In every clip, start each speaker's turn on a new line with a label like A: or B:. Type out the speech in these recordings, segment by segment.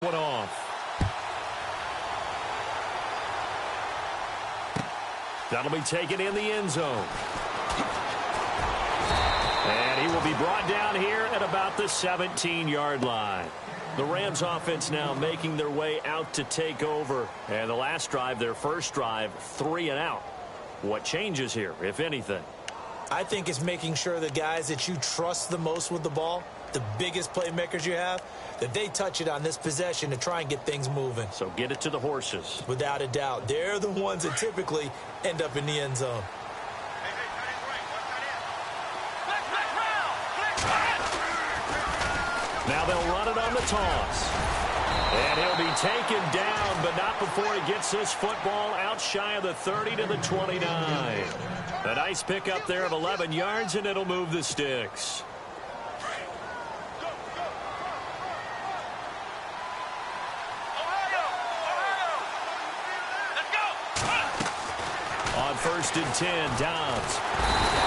A: One off. That'll be taken in the end zone. And he will be brought down here at about the 17-yard line. The Rams offense now making their way out to take over. And the last drive, their first drive, 3 and out. What changes here, if anything?
B: I think it's making sure the guys that you trust the most with the ball, the biggest playmakers you have, that they touch it on this possession to try and get things moving.
A: So get it to the horses.
B: Without a doubt. They're the ones that typically end up in the end zone.
A: Now they'll run it on the toss. And he'll be taken down, but not before he gets this football out shy of the 30 to the 29. A nice pickup there of 11 yards, and it'll move the sticks. On 1st and 10, Dobbs.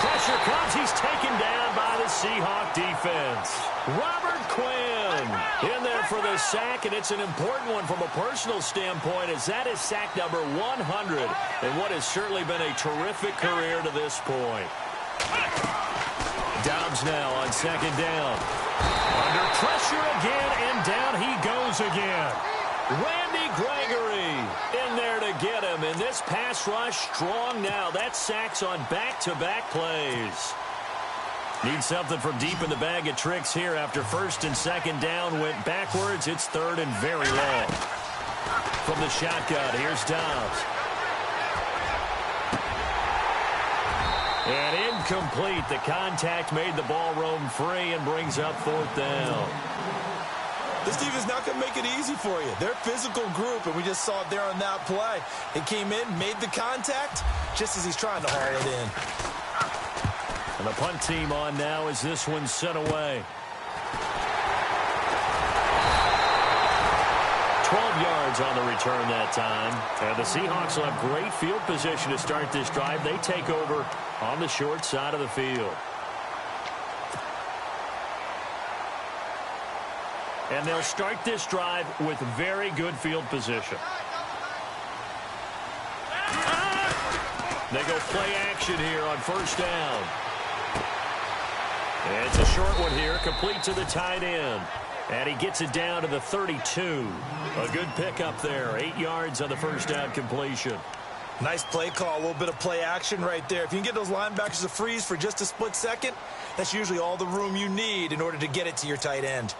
A: Pressure comes. He's taken down by the Seahawk defense. Robert Quinn in there for the sack, and it's an important one from a personal standpoint, as that is sack number 100 in what has certainly been a terrific career to this point. Dobbs now on 2nd down. Under pressure again, and down he goes again. Randy Gregory in there to get him, and this pass rush strong now. That sacks on back-to-back plays. Need something from deep in the bag of tricks here after 1st and 2nd down went backwards. It's 3rd and very long. From the shotgun, here's Dobbs. And incomplete. The contact made the ball roam free and brings up 4th down.
B: This defense is not going to make it easy for you. They're a physical group, and we just saw it there on that play. It came in, made the contact, just as he's trying to haul it in.
A: And the punt team on now as this one's sent away. 12 yards on the return that time. And the Seahawks will have great field position to start this drive. They take over on the short side of the field. And they'll start this drive with very good field position. They go play action here on 1st down. And it's a short one here, complete to the tight end. And he gets it down to the 32. A good pickup there, 8 yards on the 1st down completion.
B: Nice play call, a little bit of play action right there. If you can get those linebackers to freeze for just a split second, that's usually all the room you need in order to get it to your tight end.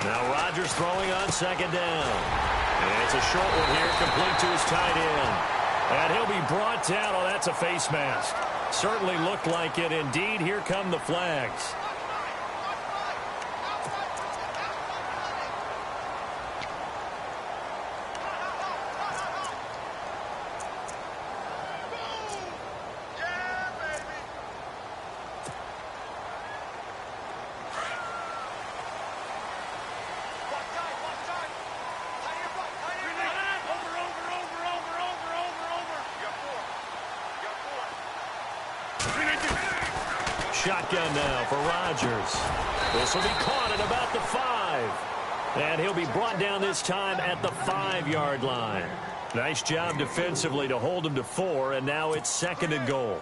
A: Now Rodgers throwing on 2nd down. And it's a short one here, complete to his tight end. And he'll be brought down. Oh, that's a face mask. Certainly looked like it. Indeed, here come the flags. Shotgun now for Rodgers. This will be caught at about the 5. And he'll be brought down this time at the 5-yard line. Nice job defensively to hold him to 4, and now it's 2nd and goal.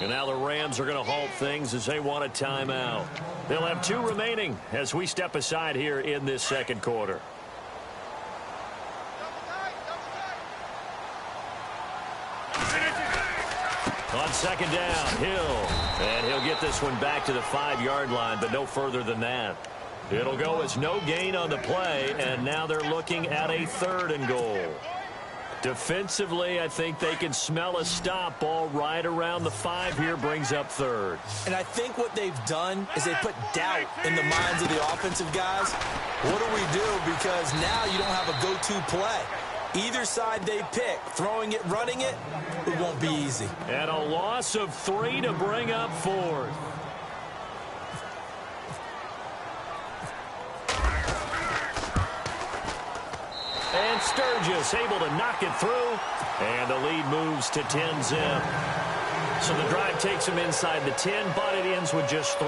A: And now the Rams are going to halt things as they want a timeout. They'll have 2 remaining as we step aside here in this 2nd quarter. On 2nd down, Hill. And he'll get this one back to the 5-yard line, but no further than that. It'll go as no gain on the play, and now they're looking at a 3rd and goal. Defensively, I think they can smell a stop. Ball right around the 5 here, brings up 3rd.
B: And I think what they've done is they put doubt in the minds of the offensive guys. What do we do? Because now you don't have a go-to play. Either side they pick, throwing it, running it, it won't be easy.
A: And a loss of 3 to bring up 4th. And Sturgis able to knock it through. And the lead moves to 10-zip. So the drive takes him inside the 10, but it ends with just 3.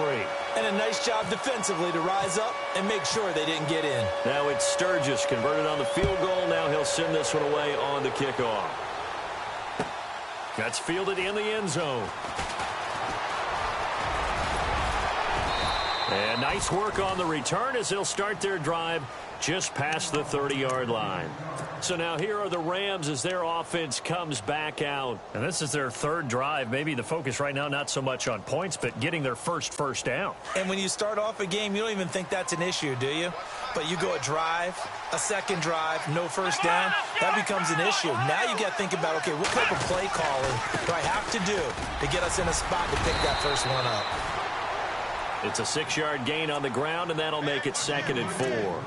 B: And a nice job defensively to rise up and make sure they didn't get in.
A: Now it's Sturgis converted on the field goal. Now he'll send this one away on the kickoff. That's fielded in the end zone. And nice work on the return as they'll start their drive just past the 30-yard line. So now here are the Rams as their offense comes back out.
C: And this is their third drive. Maybe the focus right now not so much on points, but getting their first down.
B: And when you start off a game, you don't even think that's an issue, do you? But you go a drive, a second drive, no first down, that becomes an issue. Now you got to think about, okay, what type of play calling do I have to do to get us in a spot to pick that first one up?
A: It's a 6-yard gain on the ground, and that'll make it 2nd and 4.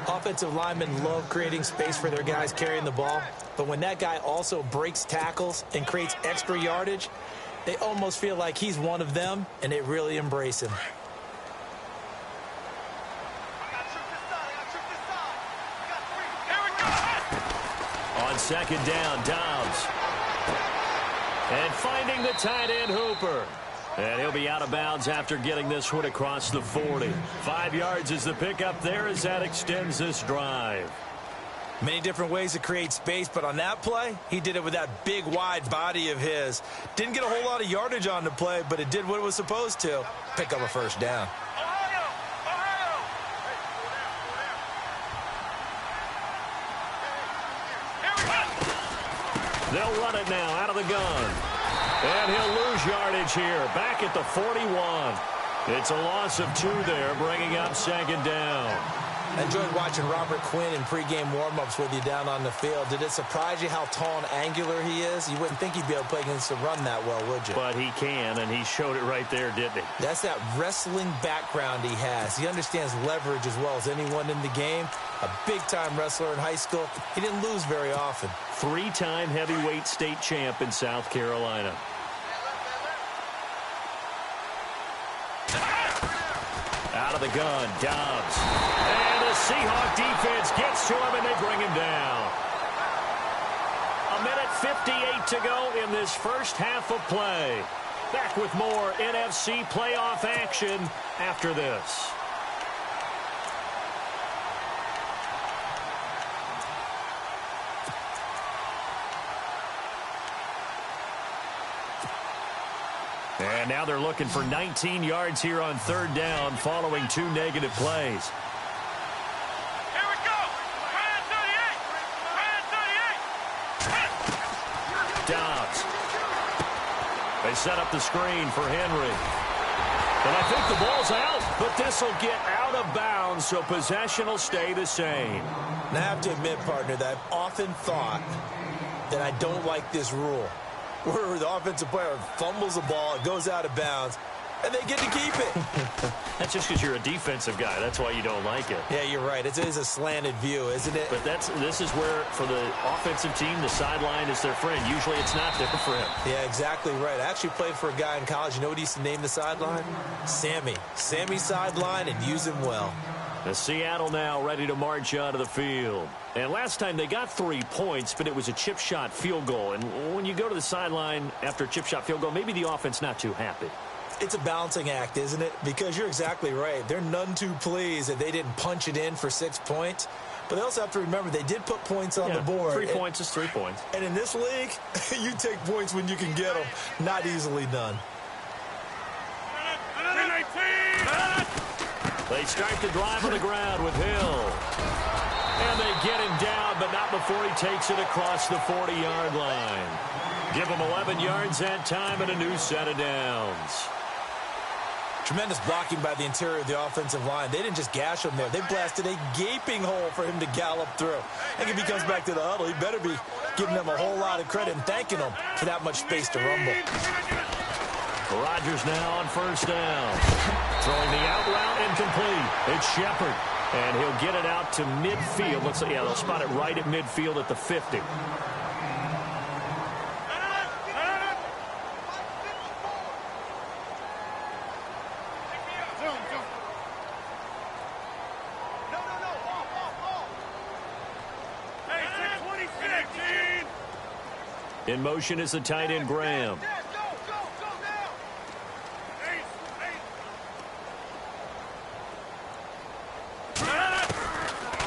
B: Offensive linemen love creating space for their guys carrying the ball, but when that guy also breaks tackles and creates extra yardage, they almost feel like he's one of them, and they really embrace him.
A: On 2nd down, Dobbs. And finding the tight end, Hooper. And he'll be out of bounds after getting this one across the 40. 5 yards is the pickup there as that extends this drive.
B: Many different ways to create space, but on that play, he did it with that big, wide body of his. Didn't get a whole lot of yardage on the play, but it did what it was supposed to. Pick up a first down.
A: They'll run it now out of the gun. And he'll lose yardage here. Back at the 41. It's a loss of 2 there, bringing up 2nd down.
B: I enjoyed watching Robert Quinn in pregame warm-ups with you down on the field. Did it surprise you how tall and angular he is? You wouldn't think he'd be able to play against the run that well, would you?
A: But he can, and he showed it right there, didn't he?
B: That's that wrestling background he has. He understands leverage as well as anyone in the game. A big-time wrestler in high school. He didn't lose very often.
A: 3-time heavyweight state champ in South Carolina. Out of the gun, Dobbs. And the Seahawk defense gets to him, and they bring him down. 1:58 to go in this first half of play. Back with more NFC playoff action after this. And now they're looking for 19 yards here on 3rd down following 2 negative plays.
D: Here we go. Ryan 38.
A: Dobbs. They set up the screen for Henry. And I think the ball's out, but this will get out of bounds, so possession will stay the same.
B: Now, I have to admit, partner, that I've often thought that I don't like this rule, where the offensive player fumbles the ball, it goes out of bounds, and they get to keep it.
A: That's just because you're a defensive guy. That's why you don't like it.
B: Yeah, you're right. It is a slanted view, isn't it?
A: But this is where, for the offensive team, the sideline is their friend. Usually it's not there for him.
B: Yeah, exactly right. I actually played for a guy in college. You know what he used to name the sideline? Sammy. Sammy sideline, and use him well.
A: The Seattle now ready to march out of the field. And last time they got 3 points, but it was a chip shot field goal. And when you go to the sideline after a chip shot field goal, maybe the offense not too happy.
B: It's a balancing act, isn't it? Because you're exactly right. They're none too pleased that they didn't punch it in for 6 points. But they also have to remember they did put points on the board.
A: 3 points is 3 points.
B: And in this league, you take points when you can get them. Not easily done.
A: They start the drive on the ground with Hill. And they get him down, but not before he takes it across the 40-yard line. Give him 11 yards that time and a new set of downs.
B: Tremendous blocking by the interior of the offensive line. They didn't just gash him there. They blasted a gaping hole for him to gallop through. I think if he comes back to the huddle, he better be giving them a whole lot of credit and thanking them for that much space to rumble.
A: Rodgers now on 1st down. Throwing the out route incomplete. It's Shepard. And he'll get it out to midfield. Looks like, yeah, they'll spot it right at midfield at the 50. In motion is the tight end, Graham.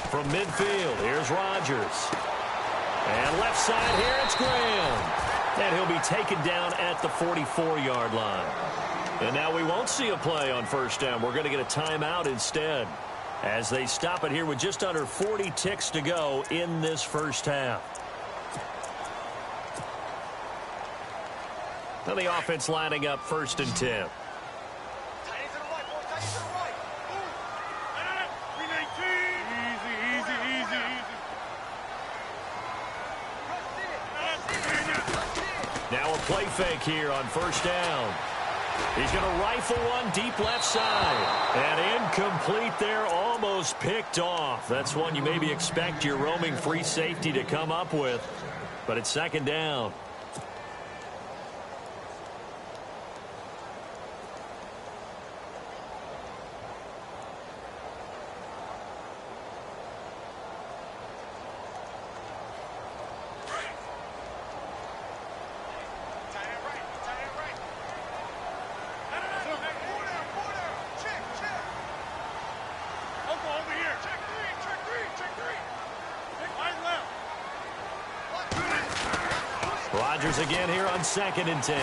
A: From midfield, here's Rodgers. And left side here, it's Graham. And he'll be taken down at the 44-yard line. And now we won't see a play on first down. We're going to get a timeout instead, as they stop it here with just under 40 ticks to go in this first half. Now the offense lining up 1st and 10. Now a play fake here on first down. He's going to rifle one deep left side. And incomplete there, almost picked off. That's one you maybe expect your roaming free safety to come up with. But it's 2nd down. Rodgers again here on 2nd and 10.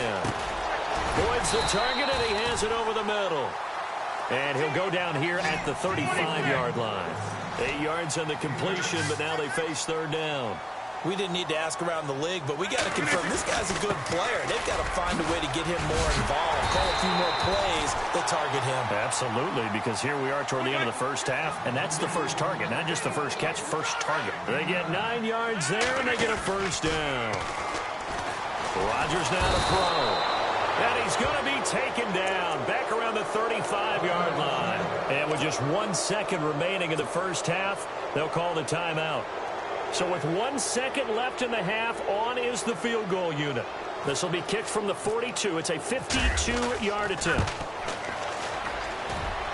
A: Boyd's the target, and he has it over the middle. And he'll go down here at the 35-yard line. 8 yards on the completion, but now they face 3rd down.
B: We didn't need to ask around the league, but we got to confirm this guy's a good player. They've got to find a way to get him more involved, call a few more plays that target him.
C: Absolutely, because here we are toward the end of the first half, and that's the first target, not just the first catch, first target. They get 9 yards there, and they get a first down. Rodgers now to throw. And he's going to be taken down back around the 35-yard line. And with just 1 second remaining in the first half, they'll call the timeout. So with 1 second left in the half, on is the field goal unit. This will be kicked from the 42. It's a 52-yard attempt.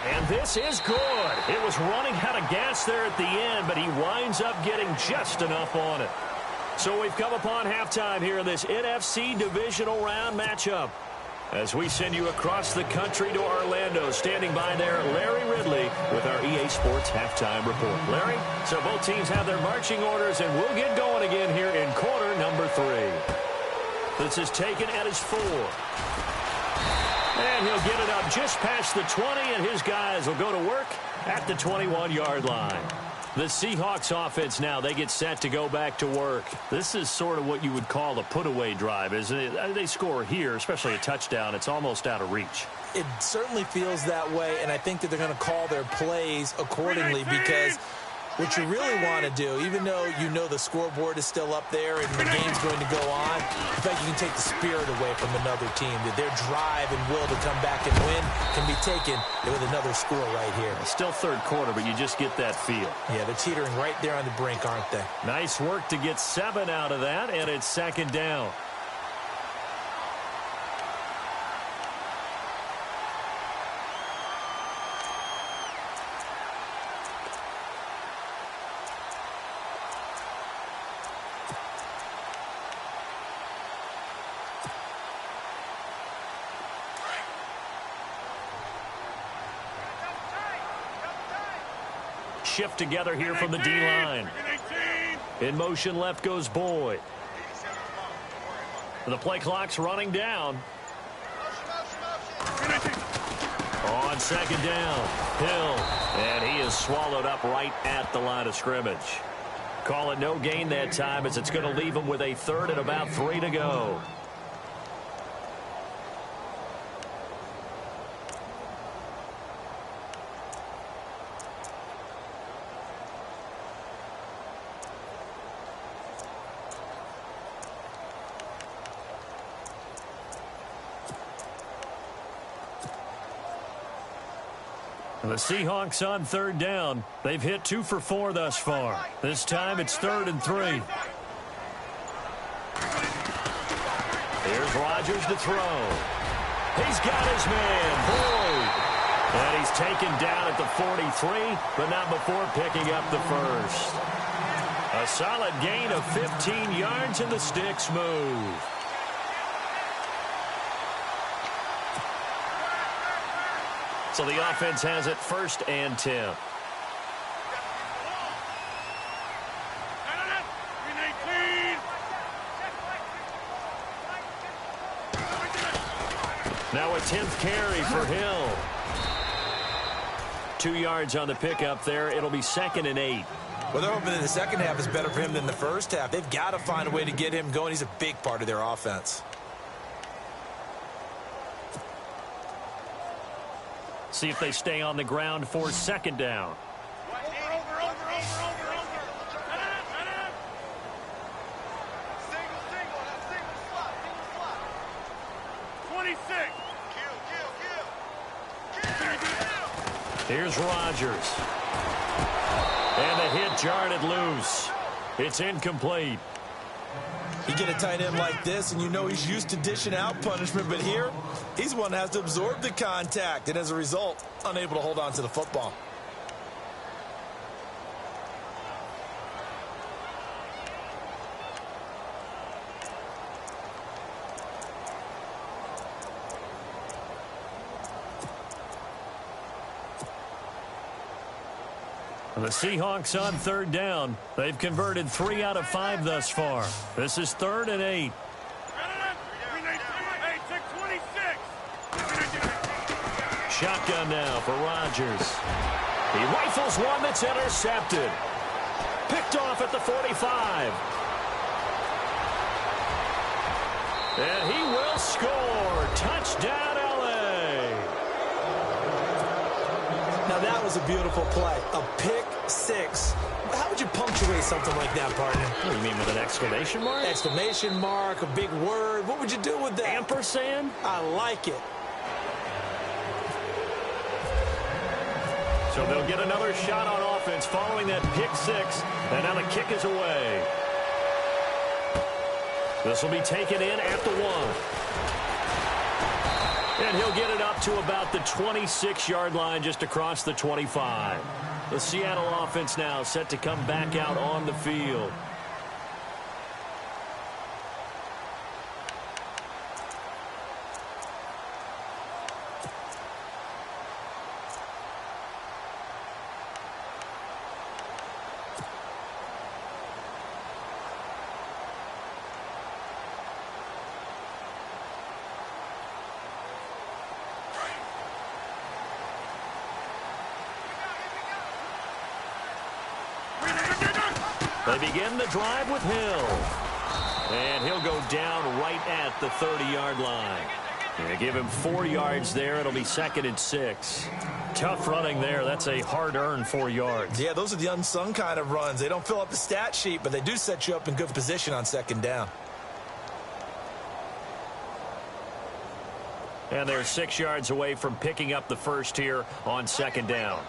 C: And this is good. It was running out of gas there at the end, but he winds up getting just enough on it. So we've come upon halftime here in this NFC divisional round matchup. As we send you across the country to Orlando, standing by there, Larry Ridley with our EA Sports halftime report. Larry, so both teams have their marching orders, and we'll get going again here in quarter number 3. This is taken at his 4. And he'll get it up just past the 20, and his guys will go to work at the 21-yard line. The Seahawks offense now, they get set to go back to work. This is sort of what you would call a put-away drive, isn't it? They score here, especially a touchdown. It's almost out of reach.
B: It certainly feels that way, and I think that they're going to call their plays accordingly, because what you really want to do, even though you know the scoreboard is still up there and the game's going to go on, in fact, you can take the spirit away from another team. That their drive and will to come back and win can be taken with another score right here.
C: Still 3rd quarter, but you just get that feel.
B: Yeah, they're teetering right there on the brink, aren't they?
C: Nice work to get 7 out of that, and it's 2nd down. Shift together here from the D-line. In motion left goes Boyd. The play clock's running down. On 2nd down, Hill. And he is swallowed up right at the line of scrimmage. Call it no gain that time, as it's going to leave him with a 3rd and about 3 to go. The Seahawks on 3rd down. They've hit 2 for 4 thus far. This time it's 3rd and 3. Here's Rodgers to throw. He's got his man, Boyd. And he's taken down at the 43, but not before picking up the first.
A: A solid gain of 15 yards, and the sticks move. So the offense has it 1st and 10. Now a 10th carry for Hill. 2 yards on the pickup there. It'll be 2nd and 8.
B: Well, they're hoping that the second half is better for him than the first half. They've got to find a way to get him going. He's a big part of their offense.
A: See if they stay on the ground for 2nd down.
D: Over. 26.
A: Here's Rodgers. And the hit jarred it loose. It's incomplete.
B: You get a tight end like this, and you know he's used to dishing out punishment, but here, he's one that has to absorb the contact, and as a result, unable to hold on to the football.
A: The Seahawks on 3rd down. They've converted 3 out of 5 thus far. This is 3rd and 8. Shotgun now for Rodgers. He rifles one that's intercepted. Picked off at the 45. And he will score. Touchdown, L.A.
B: Now, that was a beautiful play. A pick six. How would you punctuate something like that, partner?
A: What do you mean, with an exclamation mark?
B: Exclamation mark, a big word. What would you do with that?
A: Ampersand?
B: I like it.
A: So they'll get another shot on offense following that pick six. And now the kick is away. This will be taken in at the 1. And he'll get it up to about the 26-yard line, just across the 25. The Seattle offense now set to come back out on the field. They begin the drive with Hill. And he'll go down right at the 30-yard line. They give him 4 yards there. It'll be 2nd and 6. Tough running there. That's a hard-earned 4 yards.
B: Yeah, those are the unsung kind of runs. They don't fill up the stat sheet, but they do set you up in good position on 2nd down.
A: And they're 6 yards away from picking up the first here on 2nd down.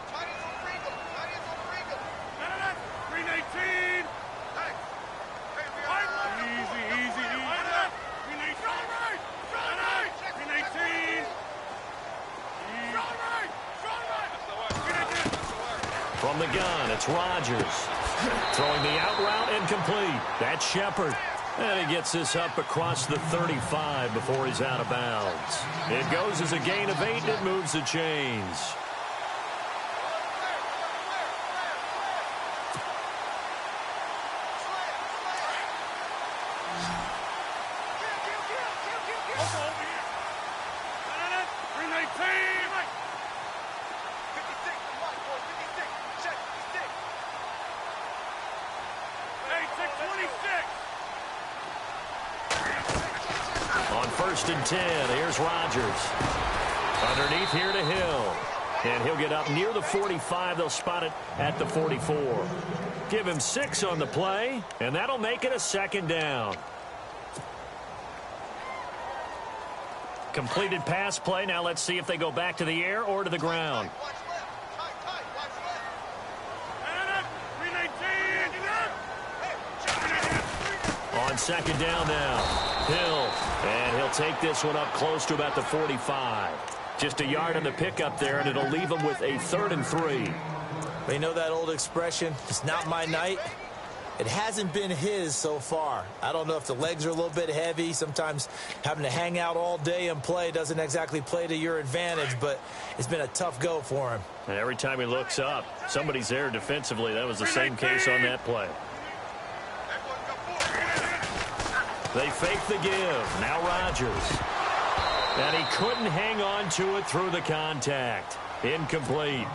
A: From the gun, it's Rodgers. Throwing the out route incomplete. That's Shepard. And he gets this up across the 35 before he's out of bounds. It goes as a gain of 8, and it moves the chains. On 1st and 10, here's Rodgers. Underneath here to Hill. And he'll get up near the 45. They'll spot it at the 44. Give him 6 on the play, and that'll make it a 2nd down. Completed pass play. Now let's see if they go back to the air or to the ground. On 2nd down now. Hill, and he'll take this one up close to about the 45. Just a yard on the pickup there, and it'll leave him with a 3rd and 3.
B: They know that old expression, it's not my night. It hasn't been his so far. I don't know if the legs are a little bit heavy. Sometimes having to hang out all day and play doesn't exactly play to your advantage, but it's been a tough go for him.
C: And every time he looks up, somebody's there defensively. That was the same case on that play. They fake the give. Now Rodgers. And he couldn't hang on to it through the contact. Incomplete.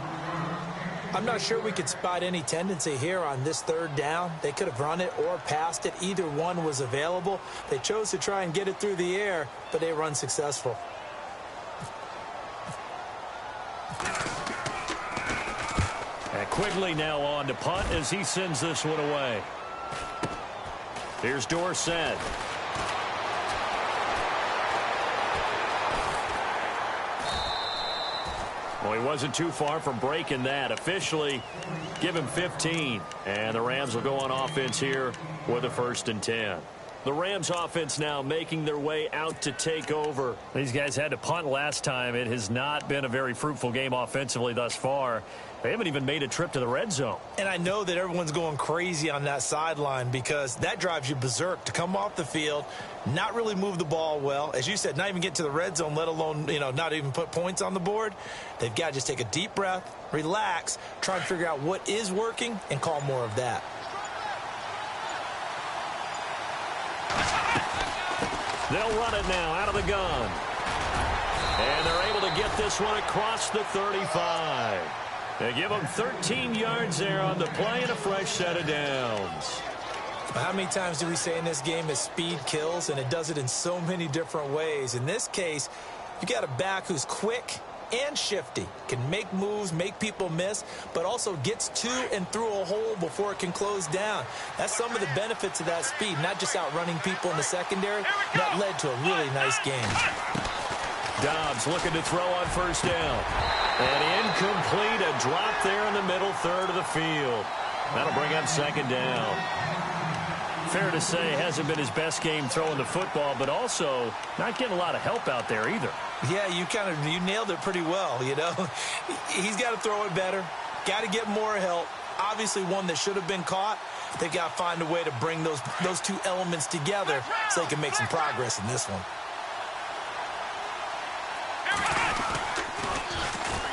B: I'm not sure we could spot any tendency here on this third down. They could have run it or passed it. Either one was available. They chose to try and get it through the air, but they were unsuccessful.
C: And Quigley now on to punt as he sends this one away. Here's Dorsett. Well, he wasn't too far from breaking that. Officially, give him 15. And the Rams will go on offense here with a 1st and 10. The Rams offense now making their way out to take over. These guys had to punt last time. It has not been a very fruitful game offensively thus far. They haven't even made a trip to the red zone.
B: And I know that everyone's going crazy on that sideline because that drives you berserk to come off the field, not really move the ball well. As you said, not even get to the red zone, let alone, not even put points on the board. They've got to just take a deep breath, relax, try and figure out what is working, and call more of that.
C: They'll run it now out of the gun. And they're able to get this one across the 35. They give them 13 yards there on the play and a fresh set of downs.
B: How many times do we say in this game that speed kills, and it does it in so many different ways? In this case, you got a back who's quick and shifty, can make moves, make people miss, but also gets to and through a hole before it can close down. That's some of the benefits of that speed, not just outrunning people in the secondary. That led to a really nice game.
C: Dobbs looking to throw on 1st down. And incomplete, a drop there in the middle third of the field. That'll bring up 2nd down. Fair to say, hasn't been his best game throwing the football, but also not getting a lot of help out there either.
B: Yeah, you nailed it pretty well, He's got to throw it better, got to get more help. Obviously one that should have been caught. They've got to find a way to bring those two elements together so they can make some progress in this one.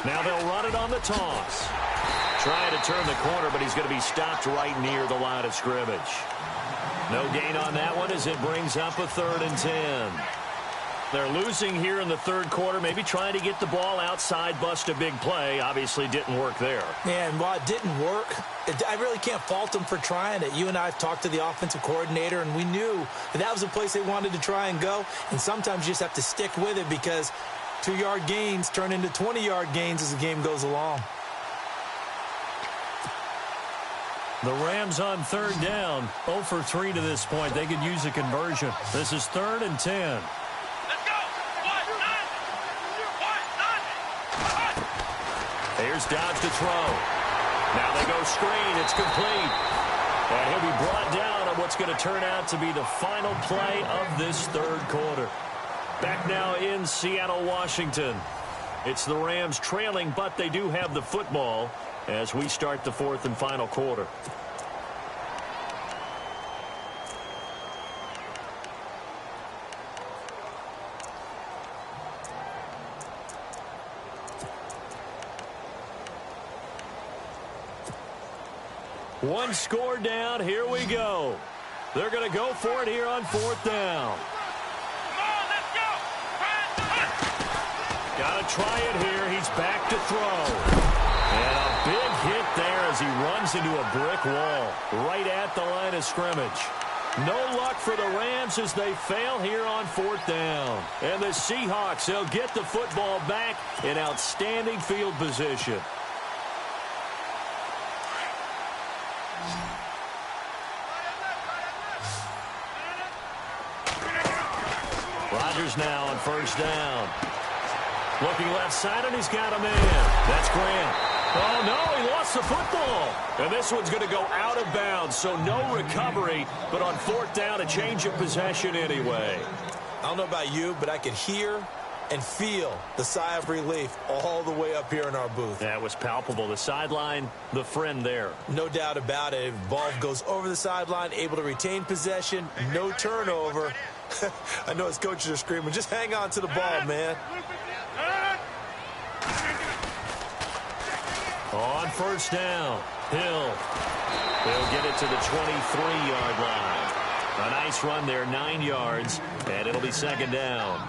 C: Now they'll run it on the toss. Trying to turn the corner, but he's going to be stopped right near the line of scrimmage. No gain on that one as it brings up a 3rd and 10. They're losing here in the 3rd quarter, maybe trying to get the ball outside, bust a big play. Obviously didn't work there.
B: Yeah, and while it didn't work, I really can't fault them for trying it. You and I have talked to the offensive coordinator, and we knew that was a place they wanted to try and go. And sometimes you just have to stick with it because 2-yard gains turn into 20-yard gains as the game goes along.
C: The Rams on 3rd down, 0 for 3 to this point. They could use a conversion. This is 3rd and 10.
D: Let's go.
C: Here's Dobbs to throw. Now they go screen. It's complete. And he'll be brought down on what's going to turn out to be the final play of this 3rd quarter. Back now in Seattle, Washington. It's the Rams trailing, but they do have the football as we start the 4th and final quarter. One score down. Here we go. They're going to go for it here on 4th down. Got to try it here. He's back to throw. And a big hit there as he runs into a brick wall right at the line of scrimmage. No luck for the Rams as they fail here on 4th down. And the Seahawks, they'll get the football back in outstanding field position. Rodgers now on 1st down. Looking left side, and he's got a man. That's Grant. Oh, no, he lost the football. And this one's going to go out of bounds, so no recovery. But on 4th down, a change of possession anyway.
B: I don't know about you, but I could hear and feel the sigh of relief all the way up here in our booth.
C: That was palpable. The sideline, the friend there.
B: No doubt about it. Ball goes over the sideline, able to retain possession, no turnover. I know his coaches are screaming, just hang on to the ball, man.
C: On first down, Hill. He'll get it to the 23-yard line. A nice run there, 9 yards, and it'll be second down.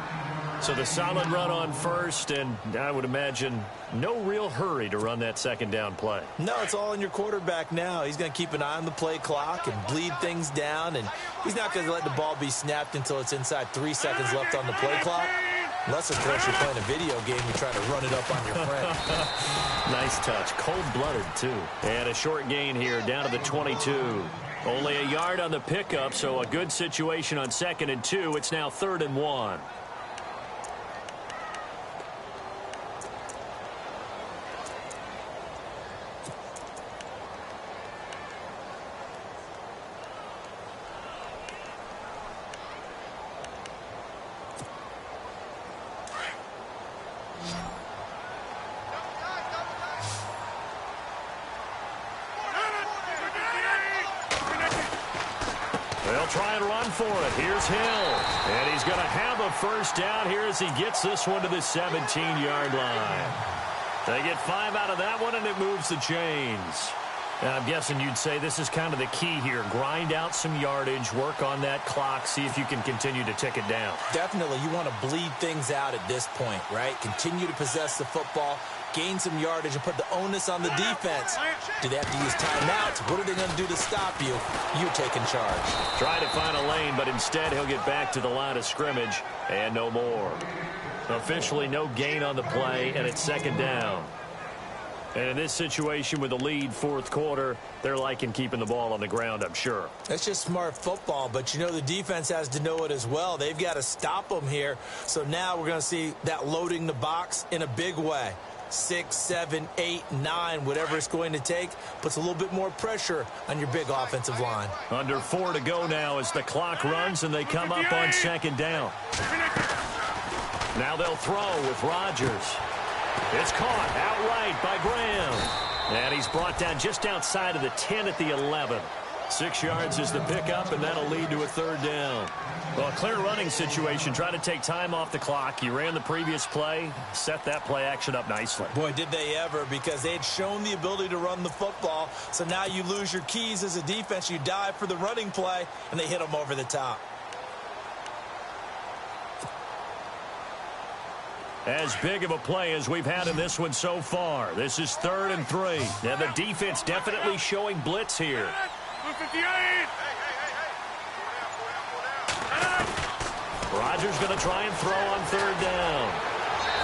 C: So the solid run on first, and I would imagine no real hurry to run that second down play.
B: No, it's all in your quarterback now. He's going to keep an eye on the play clock and bleed things down, and he's not going to let the ball be snapped until it's inside 3 seconds left on the play clock. Unless, of course, you're playing a video game, you try to run it up on your friend.
C: Nice touch. Cold-blooded, too. And a short gain here down to the 22. Only a yard on the pickup, so a good situation on 2nd and 2. It's now 3rd and 1. They'll try and run for it. Here's Hill. And he's going to have a first down here as he gets this one to the 17-yard line. They get 5 out of that one, and it moves the chains. Now, I'm guessing you'd say this is kind of the key here. Grind out some yardage, work on that clock, see if you can continue to tick it down.
B: Definitely. You want to bleed things out at this point, right? Continue to possess the football, gain some yardage, and put the onus on the defense. Do they have to use timeouts? What are they going to do to stop you? You taking charge.
C: Try to find a lane, but instead he'll get back to the line of scrimmage and no more. Officially no gain on the play, and it's second down. And in this situation with the lead 4th quarter, they're liking keeping the ball on the ground, I'm sure.
B: That's just smart football, but you know the defense has to know it as well. They've got to stop them here. So now we're going to see that loading the box in a big way. 6, 7, 8, 9, whatever it's going to take, puts a little bit more pressure on your big offensive line.
C: Under 4 to go now as the clock runs and they come up on second down. Now they'll throw with Rodgers. It's caught outright by Graham. And he's brought down just outside of the 10 at the 11. 6 yards is the pickup, and that'll lead to a 3rd down. Well, a clear running situation. Try to take time off the clock. He ran the previous play, set that play action up nicely.
B: Boy, did they ever, because they had shown the ability to run the football. So now you lose your keys as a defense. You dive for the running play, and they hit them over the top.
C: As big of a play as we've had in this one so far. This is 3rd and 3. Now the defense definitely showing blitz here. Rodgers going to try and throw on 3rd down.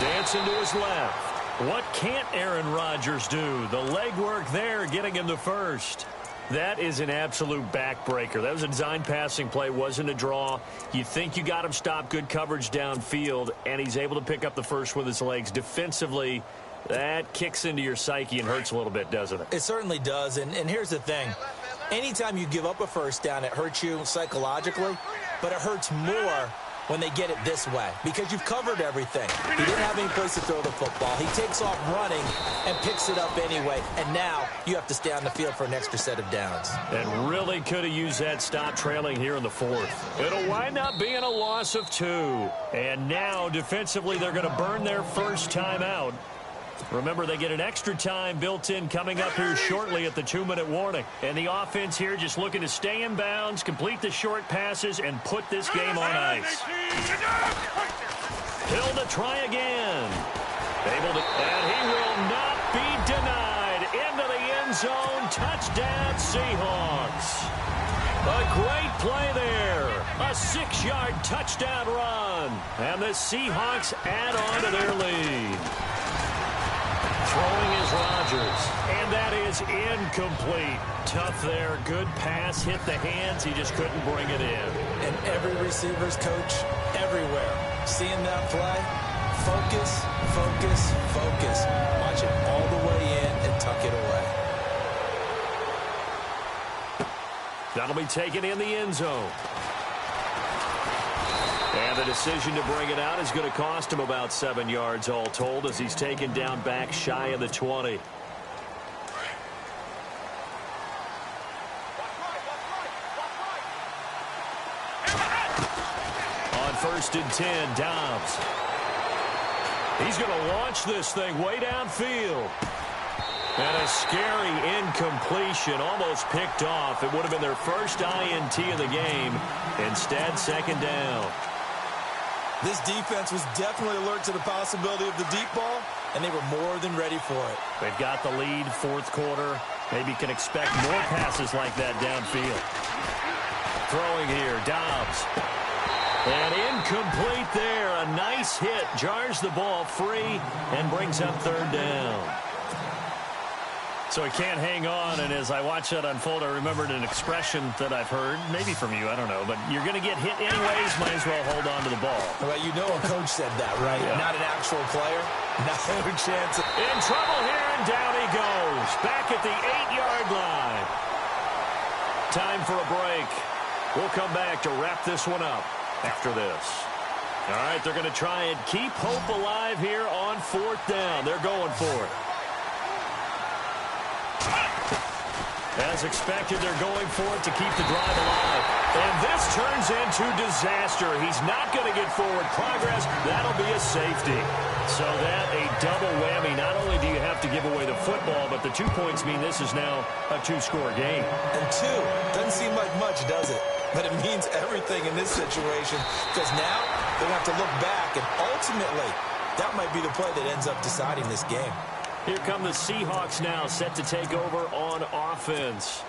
C: Dancing to his left. What can't Aaron Rodgers do? The legwork there getting him the first. That is an absolute backbreaker. That was a design passing play, wasn't a draw. You think you got him stopped, good coverage downfield, and he's able to pick up the first with his legs. Defensively, that kicks into your psyche and hurts a little bit, doesn't it?
B: It certainly does, and here's the thing. Anytime you give up a first down, it hurts you psychologically, but it hurts more when they get it this way, because you've covered everything. He didn't have any place to throw the football. He takes off running and picks it up anyway, and now you have to stay on the field for an extra set of downs.
C: And really could have used that stop trailing here in the 4th. It'll wind up being a loss of 2. And now, defensively, they're going to burn their first time out. Remember, they get an extra time built in coming up here shortly at the 2-minute warning. And the offense here just looking to stay in bounds, complete the short passes, and put this game on ice. Hill to try again. Able to, and he will not be denied. Into the end zone. Touchdown, Seahawks. A great play there. A 6-yard touchdown run. And the Seahawks add on to their lead. Throwing is Rodgers, and that is incomplete. Tough there, good pass, hit the hands, he just couldn't bring it in.
B: And every receiver's coach, everywhere, seeing that play, focus, focus, focus. Watch it all the way in and tuck it away. That'll
C: be taken in the end zone.
A: And the decision to bring it out is going to cost him about 7 yards all told as he's taken down back shy of the 20. On 1st and 10, Dobbs. He's going to launch this thing way downfield. And a scary incompletion, almost picked off. It would have been their first INT of the game. Instead, 2nd down.
B: This defense was definitely alert to the possibility of the deep ball, and they were more than ready for it.
C: They've got the lead, 4th quarter. Maybe can expect more passes like that downfield. Throwing here, Dobbs. And incomplete there. A nice hit. Jars the ball free and brings up 3rd down. So he can't hang on, and as I watch that unfold, I remembered an expression that I've heard, maybe from you, I don't know, but you're going to get hit anyways, might as well hold on to the ball.
B: Well, you know a coach said that, right?
C: Yeah.
B: Not an actual player. No chance.
A: In trouble here, and down he goes. Back at the 8-yard line. Time for a break. We'll come back to wrap this one up after this. All right, they're going to try and keep hope alive here on 4th down. They're going for it. As expected, they're going for it to keep the drive alive. And this turns into disaster. He's not going to get forward progress. That'll be a safety. So that a double whammy. Not only do you have to give away the football, but the 2 points mean this is now a 2-score game.
B: And 2 doesn't seem like much, does it? But it means everything in this situation because now they're going to have to look back, and ultimately that might be the play that ends up deciding this game.
A: Here come the Seahawks now, set to take over on offense.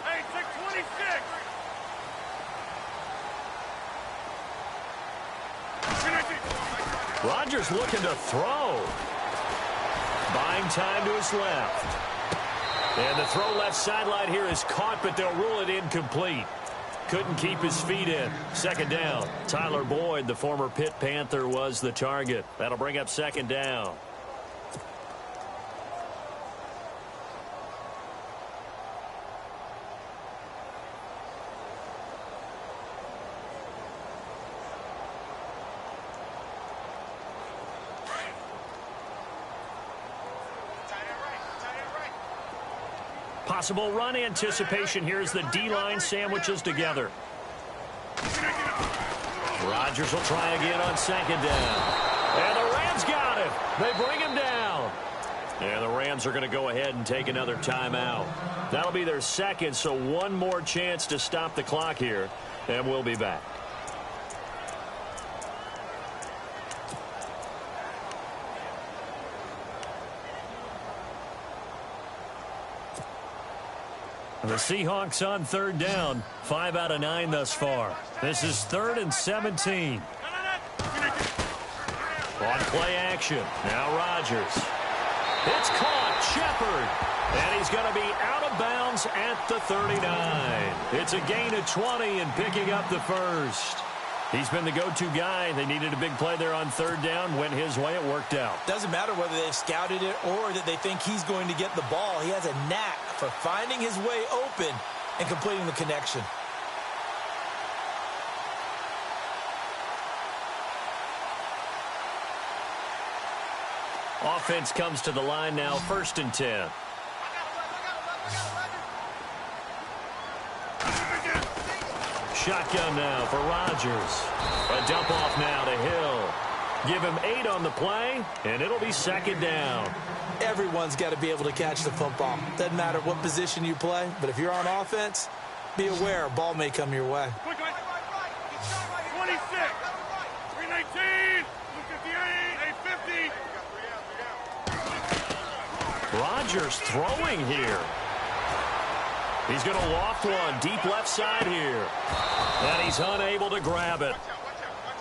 D: Hey, 626.
A: Rodgers looking to throw. Buying time to his left. And the throw left sideline here is caught, but they'll rule it incomplete. Couldn't keep his feet in. 2nd down. Tyler Boyd, the former Pitt Panther, was the target. That'll bring up 2nd down. Possible run anticipation. Here's the D-line sandwiches together. Rodgers will try again on 2nd down. And the Rams got it. They bring him down. And the Rams are going to go ahead and take another timeout. That'll be their 2nd, so one more chance to stop the clock here. And we'll be back. The Seahawks on 3rd down. 5 out of 9 thus far. This is 3rd and 17. On play action. Now Rodgers. It's caught. Shepard. And he's going to be out of bounds at the 39. It's a gain of 20 and picking up the 1st. He's been the go-to guy. They needed a big play there on 3rd down. Went his way. It worked out.
B: Doesn't matter whether they've scouted it or that they think he's going to get the ball. He has a knack for finding his way open and completing the connection.
A: Offense comes to the line now. 1st and 10. Shotgun now for Rodgers. A dump off now to Hill. Give him 8 on the play, and it'll be 2nd down.
B: Everyone's got to be able to catch the football. Doesn't matter what position you play, but if you're on offense, be aware a ball may come your way.
D: 26, 319, 258, 850.
A: Rodgers throwing here. He's going to loft one deep left side here. And he's unable to grab it.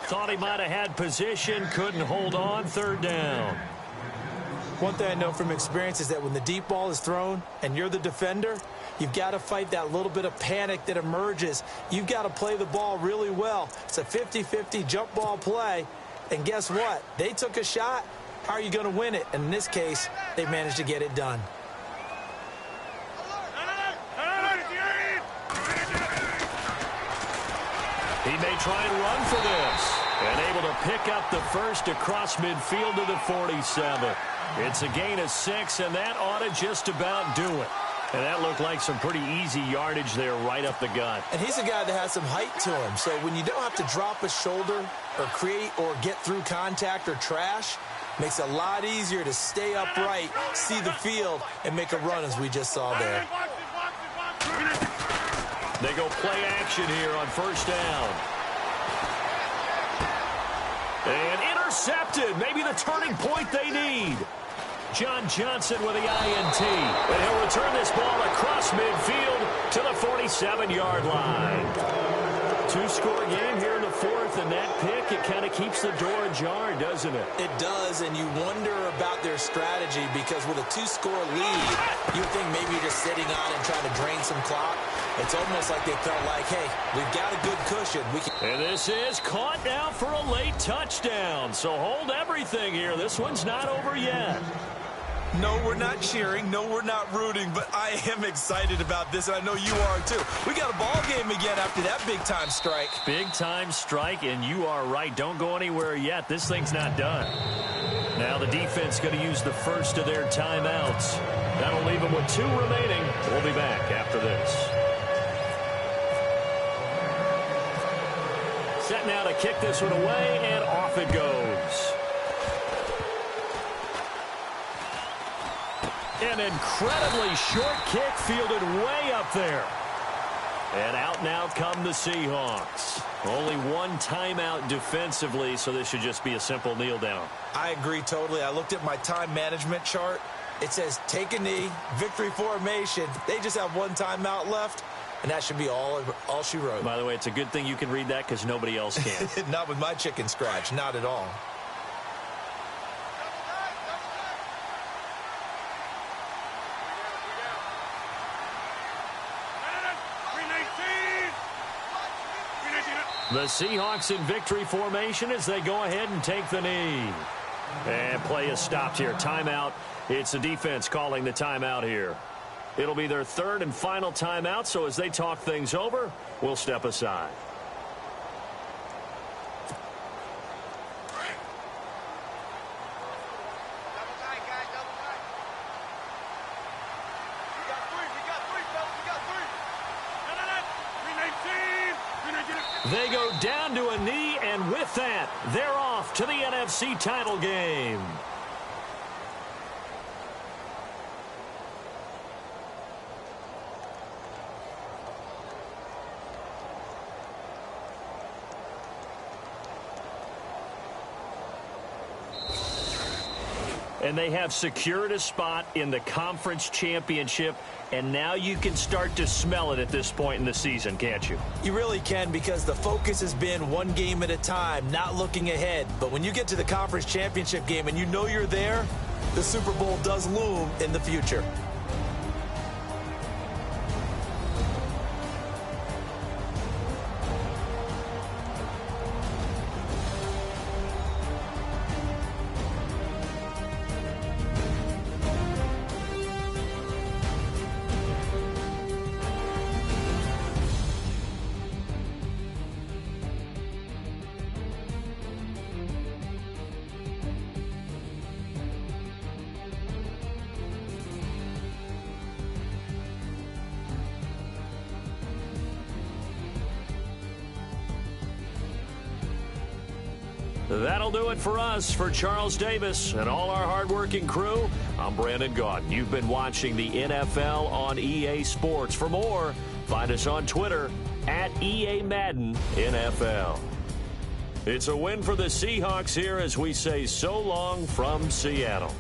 A: Thought he might have had position, couldn't hold on. 3rd down.
B: One thing I know from experience is that when the deep ball is thrown and you're the defender, you've got to fight that little bit of panic that emerges. You've got to play the ball really well. It's a 50-50 jump ball play. And guess what? They took a shot. How are you going to win it? And in this case, they managed to get it done.
A: He may try and run for this. And able to pick up the first across midfield to the 47. It's a gain of 6, and that ought to just about do it. And that looked like some pretty easy yardage there right up the gut.
B: And he's a guy that has some height to him. So when you don't have to drop a shoulder or create or get through contact or trash, makes it a lot easier to stay upright, see the field, and make a run as we just saw there.
A: They go play action here on first down. And intercepted. Maybe the turning point they need. John Johnson with the INT. And he'll return this ball across midfield to the 47-yard line. Two-score game here in the fourth, and that pick, it kind of keeps the door ajar, doesn't it?
B: It does, and you wonder about their strategy because with a two-score lead, you think maybe you're just sitting on and trying to drain some clock. It's almost like they felt like, hey, we've got a good cushion.
A: And this is caught now for a late touchdown. So hold everything here. This one's not over yet.
B: No, we're not cheering. No, we're not rooting. But I am excited about this, and I know you are too. We got a ball game again after that big-time strike.
A: Big-time strike, and you are right. Don't go anywhere yet. This thing's not done. Now the defense going to use the first of their timeouts. That'll leave them with 2 remaining. We'll be back after this. Set now to kick this one away, and off it goes. An incredibly short kick fielded way up there. And out now come the Seahawks. Only one timeout defensively, so this should just be a simple kneel down.
B: I agree totally. I looked at my time management chart. It says take a knee, victory formation. They just have one timeout left, and that should be all she wrote.
A: By the way, it's a good thing you can read that because nobody else can.
B: Not with my chicken scratch. Not at all.
A: The Seahawks in victory formation as they go ahead and take the knee. And play is stopped here. Timeout. It's the defense calling the timeout here. It'll be their third and final timeout, so as they talk things over, we'll step aside. They go down to a knee, and with that, they're off to the NFC title game. And they have secured a spot in the conference championship, and now you can start to smell it at this point in the season, can't you?
B: You really can, because the focus has been one game at a time, not looking ahead. But when you get to the conference championship game and you know you're there, the Super Bowl does loom in the future.
A: That'll do it for us. For Charles Davis and all our hardworking crew, I'm Brandon Gaudin. You've been watching the NFL on EA Sports. For more, find us on Twitter at EA Madden NFL. It's a win for the Seahawks here as we say so long from Seattle.